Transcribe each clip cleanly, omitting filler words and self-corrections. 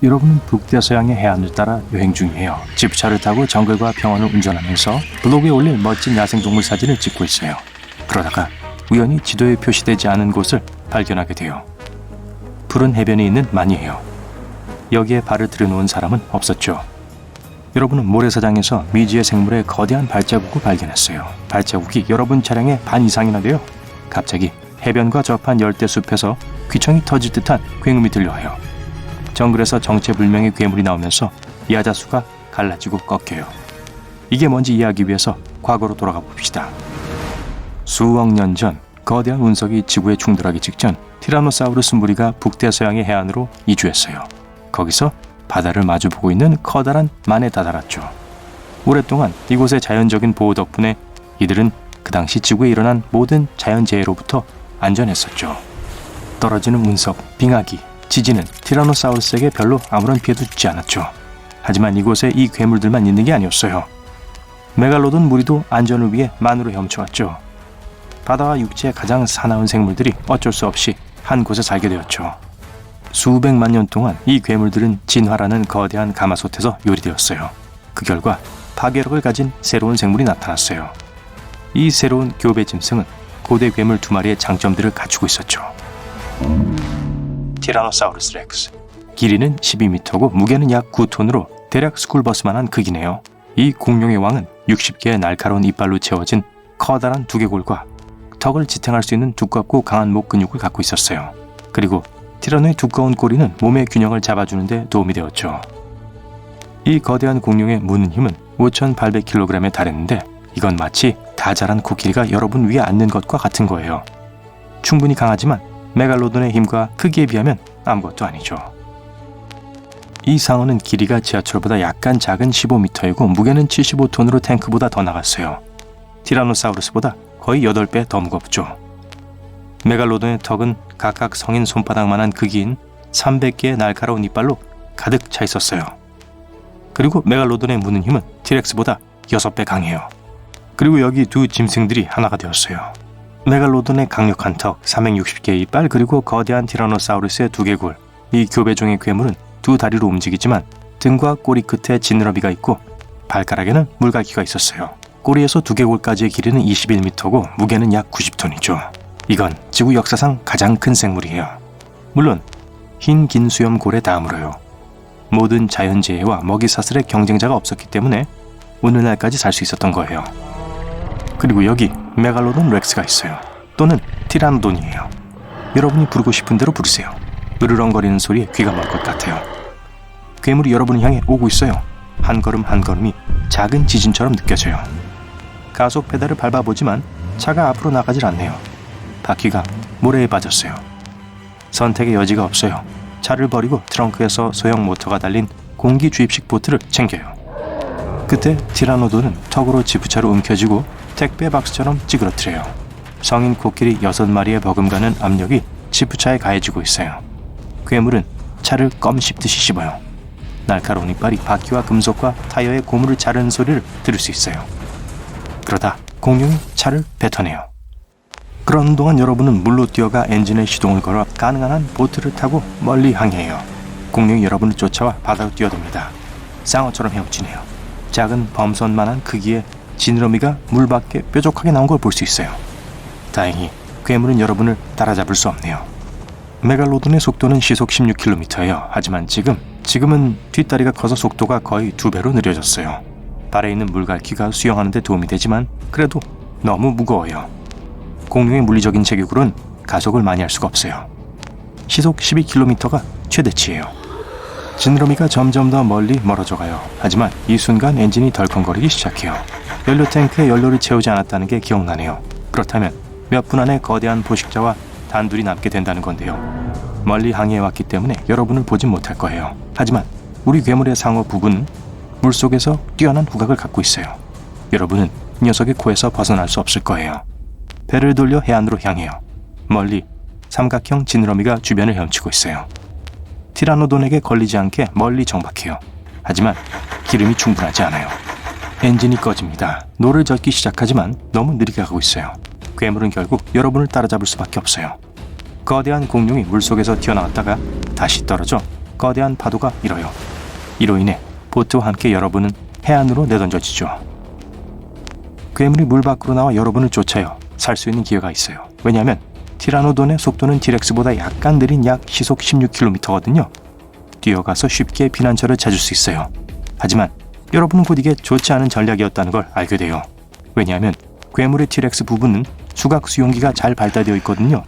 여러분은 북대서양의 해안을 따라 여행 중이에요. 지프차를 타고 정글과 평원을 운전하면서 블로그에 올릴 멋진 야생동물 사진을 찍고 있어요. 그러다가 우연히 지도에 표시되지 않은 곳을 발견하게 돼요. 푸른 해변이 있는 만이에요. 여기에 발을 들여놓은 사람은 없었죠. 여러분은 모래사장에서 미지의 생물의 거대한 발자국을 발견했어요. 발자국이 여러분 차량의 반 이상이나 돼요. 갑자기 해변과 접한 열대숲에서 귀청이 터질 듯한 굉음이 들려와요. 정글에서 정체불명의 괴물이 나오면서 야자수가 갈라지고 꺾여요. 이게 뭔지 이해하기 위해서 과거로 돌아가 봅시다. 수억 년 전 거대한 운석이 지구에 충돌하기 직전 티라노사우루스 무리가 북대서양의 해안으로 이주했어요. 거기서 바다를 마주보고 있는 커다란 만에 다다랐죠. 오랫동안 이곳의 자연적인 보호 덕분에 이들은 그 당시 지구에 일어난 모든 자연재해로부터 안전했었죠. 떨어지는 운석, 빙하기, 지진은 티라노사우루스에게 별로 아무런 피해도 주지 않았죠. 하지만 이곳에 이 괴물들만 있는 게 아니었어요. 메갈로돈 무리도 안전을 위해 만으로 헤엄쳐왔죠. 바다와 육지의 가장 사나운 생물들이 어쩔 수 없이 한 곳에 살게 되었죠. 수백만 년 동안 이 괴물들은 진화라는 거대한 가마솥에서 요리되었어요. 그 결과 파괴력을 가진 새로운 생물이 나타났어요. 이 새로운 교배 짐승은 고대 괴물 두 마리의 장점들을 갖추고 있었죠. 티라노사우루스 렉스. 길이는 12m고 무게는 약 9톤으로 대략 스쿨버스만한 크기네요. 이 공룡의 왕은 60개의 날카로운 이빨로 채워진 커다란 두개골과 턱을 지탱할 수 있는 두껍고 강한 목 근육을 갖고 있었어요. 그리고 티라노의 두꺼운 꼬리는 몸의 균형을 잡아주는 데 도움이 되었죠. 이 거대한 공룡의 무는 힘은 5,800kg에 달했는데 이건 마치 다 자란 코끼리가 여러분 위에 앉는 것과 같은 거예요. 충분히 강하지만 메갈로돈의 힘과 크기에 비하면 아무것도 아니죠. 이 상어는 길이가 지하철보다 약간 작은 15m이고 무게는 75톤으로 탱크보다 더 나갔어요. 티라노사우루스보다 거의 8배 더 무겁죠. 메갈로돈의 턱은 각각 성인 손바닥만한 크기인 300개의 날카로운 이빨로 가득 차 있었어요. 그리고 메갈로돈의 무는 힘은 티렉스보다 6배 강해요. 그리고 여기 두 짐승들이 하나가 되었어요. 메갈로돈의 강력한 턱, 360개의 이빨, 그리고 거대한 티라노사우루스의 두개골. 이 교배종의 괴물은 두 다리로 움직이지만 등과 꼬리 끝에 지느러미가 있고 발가락에는 물갈퀴가 있었어요. 꼬리에서 두개골까지의 길이는 21m고 무게는 약 90톤이죠. 이건 지구 역사상 가장 큰 생물이에요. 물론 흰 긴 수염골의 다음으로요. 모든 자연재해와 먹이사슬의 경쟁자가 없었기 때문에 오늘날까지 살 수 있었던 거예요. 그리고 여기 메갈로돈 렉스가 있어요. 또는 티라노돈이에요. 여러분이 부르고 싶은 대로 부르세요. 으르렁거리는 소리에 귀가 멀 것 같아요. 괴물이 여러분을 향해 오고 있어요. 한 걸음 한 걸음이 작은 지진처럼 느껴져요. 가속 페달을 밟아보지만 차가 앞으로 나가질 않네요. 바퀴가 모래에 빠졌어요. 선택의 여지가 없어요. 차를 버리고 트렁크에서 소형 모터가 달린 공기 주입식 보트를 챙겨요. 그때 티라노돈은 턱으로 지프차로 움켜쥐고 택배 박스처럼 찌그러뜨려요. 성인 코끼리 6마리의 버금가는 압력이 지프차에 가해지고 있어요. 괴물은 차를 껌 씹듯이 씹어요. 날카로운 이빨이 바퀴와 금속과 타이어의 고무를 자르는 소리를 들을 수 있어요. 그러다 공룡이 차를 뱉어내요. 그런 동안 여러분은 물로 뛰어가 엔진에 시동을 걸어 가능한 한 보트를 타고 멀리 항해해요. 공룡이 여러분을 쫓아와 바다로 뛰어듭니다. 쌍어처럼 헤엄치네요. 작은 범선만한 크기의 지느러미가 물 밖에 뾰족하게 나온 걸 볼 수 있어요. 다행히 괴물은 여러분을 따라잡을 수 없네요. 메갈로돈의 속도는 시속 16km예요. 하지만 지금은 뒷다리가 커서 속도가 거의 2배로 느려졌어요. 발에 있는 물갈퀴가 수영하는 데 도움이 되지만 그래도 너무 무거워요. 공룡의 물리적인 제격으로는 가속을 많이 할 수가 없어요. 시속 12km가 최대치예요. 지느러미가 점점 더 멀리 멀어져 가요. 하지만 이 순간 엔진이 덜컹거리기 시작해요. 연료 탱크에 연료를 채우지 않았다는 게 기억나네요. 그렇다면 몇 분 안에 거대한 포식자와 단둘이 남게 된다는 건데요. 멀리 항해해왔기 때문에 여러분을 보진 못할 거예요. 하지만 우리 괴물의 상어 부부는 물속에서 뛰어난 후각을 갖고 있어요. 여러분은 이 녀석의 코에서 벗어날 수 없을 거예요. 배를 돌려 해안으로 향해요. 멀리 삼각형 지느러미가 주변을 헤엄치고 있어요. 티라노돈에게 걸리지 않게 멀리 정박해요. 하지만 기름이 충분하지 않아요. 엔진이 꺼집니다. 노를 젓기 시작하지만 너무 느리게 가고 있어요. 괴물은 결국 여러분을 따라잡을 수밖에 없어요. 거대한 공룡이 물속에서 튀어나왔다가 다시 떨어져 거대한 파도가 일어요. 이로 인해 보트와 함께 여러분은 해안으로 내던져지죠. 괴물이 물 밖으로 나와 여러분을 쫓아요. 살 수 있는 기회가 있어요. 왜냐하면 티라노돈의 속도는 T-렉스보다 약간 느린 약 시속 16km거든요. 뛰어가서 쉽게 피난처를 찾을 수 있어요. 하지만 여러분은 곧 이게 좋지 않은 전략이었다는 걸 알게 돼요. 왜냐하면 괴물의 T-렉스 부분은 수각 수용기가 잘 발달되어 있거든요.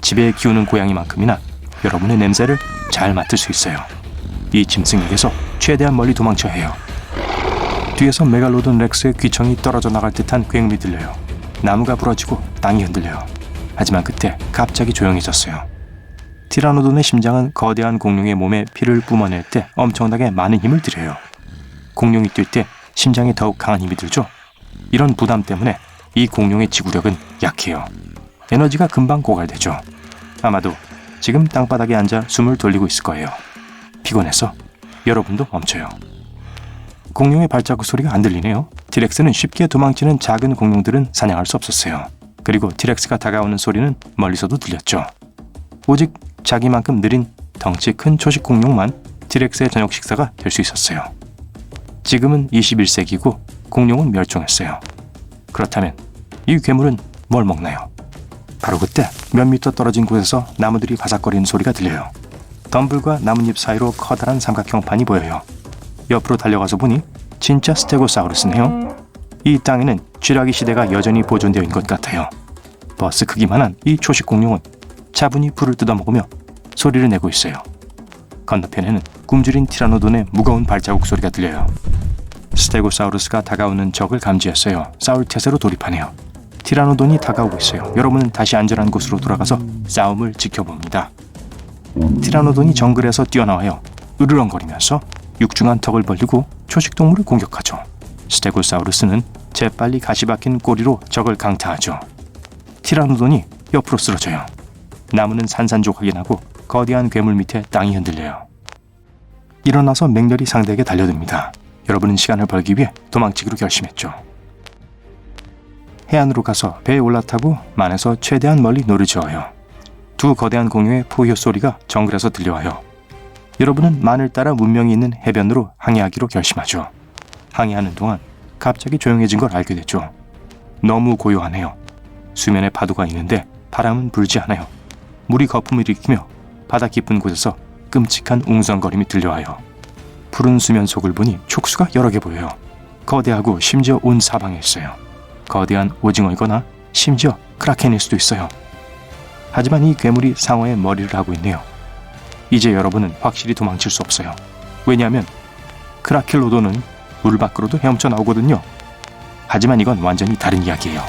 집에 키우는 고양이만큼이나 여러분의 냄새를 잘 맡을 수 있어요. 이 짐승에게서 최대한 멀리 도망쳐야 해요. 뒤에서 메갈로돈 렉스의 귀청이 떨어져 나갈 듯한 굉음이 들려요. 나무가 부러지고 땅이 흔들려요. 하지만 그때 갑자기 조용해졌어요. 티라노돈의 심장은 거대한 공룡의 몸에 피를 뿜어낼 때 엄청나게 많은 힘을 들여요. 공룡이 뛸 때 심장에 더욱 강한 힘이 들죠. 이런 부담 때문에 이 공룡의 지구력은 약해요. 에너지가 금방 고갈되죠. 아마도 지금 땅바닥에 앉아 숨을 돌리고 있을 거예요. 피곤해서 여러분도 멈춰요. 공룡의 발자국 소리가 안 들리네요. T-렉스는 쉽게 도망치는 작은 공룡들은 사냥할 수 없었어요. 그리고 T-렉스가 다가오는 소리는 멀리서도 들렸죠. 오직 자기만큼 느린 덩치 큰 초식 공룡만 T-렉스의 저녁 식사가 될 수 있었어요. 지금은 21세기고 공룡은 멸종했어요. 그렇다면 이 괴물은 뭘 먹나요? 바로 그때 몇 미터 떨어진 곳에서 나무들이 바삭거리는 소리가 들려요. 덤불과 나뭇잎 사이로 커다란 삼각형판이 보여요. 옆으로 달려가서 보니 진짜 스테고사우루스네요. 이 땅에는 쥐라기 시대가 여전히 보존되어 있는 것 같아요. 버스 크기만한 이 초식 공룡은 차분히 풀을 뜯어먹으며 소리를 내고 있어요. 건너편에는 굶주린 티라노돈의 무거운 발자국 소리가 들려요. 스테고사우루스가 다가오는 적을 감지했어요. 싸울 태세로 돌입하네요. 티라노돈이 다가오고 있어요. 여러분은 다시 안전한 곳으로 돌아가서 싸움을 지켜봅니다. 티라노돈이 정글에서 뛰어나와요. 으르렁거리면서 육중한 턱을 벌리고 초식동물을 공격하죠. 스테고사우루스는 재빨리 가시박힌 꼬리로 적을 강타하죠. 티라노돈이 옆으로 쓰러져요. 나무는 산산조각이 나고 거대한 괴물 밑에 땅이 흔들려요. 일어나서 맹렬히 상대에게 달려듭니다. 여러분은 시간을 벌기 위해 도망치기로 결심했죠. 해안으로 가서 배에 올라타고 만에서 최대한 멀리 노를 지어요. 두 거대한 공룡의 포효 소리가 정글에서 들려와요. 여러분은 만을 따라 문명이 있는 해변으로 항해하기로 결심하죠. 항해하는 동안 갑자기 조용해진 걸 알게 됐죠. 너무 고요하네요. 수면에 파도가 있는데 바람은 불지 않아요. 물이 거품을 일으키며 바다 깊은 곳에서 끔찍한 웅성거림이 들려와요. 푸른 수면 속을 보니 촉수가 여러 개 보여요. 거대하고 심지어 온 사방에 있어요. 거대한 오징어이거나 심지어 크라켄일 수도 있어요. 하지만 이 괴물이 상어의 머리를 하고 있네요. 이제 여러분은 확실히 도망칠 수 없어요. 왜냐하면 크라켈로돈은 물 밖으로도 헤엄쳐 나오거든요. 하지만 이건 완전히 다른 이야기예요.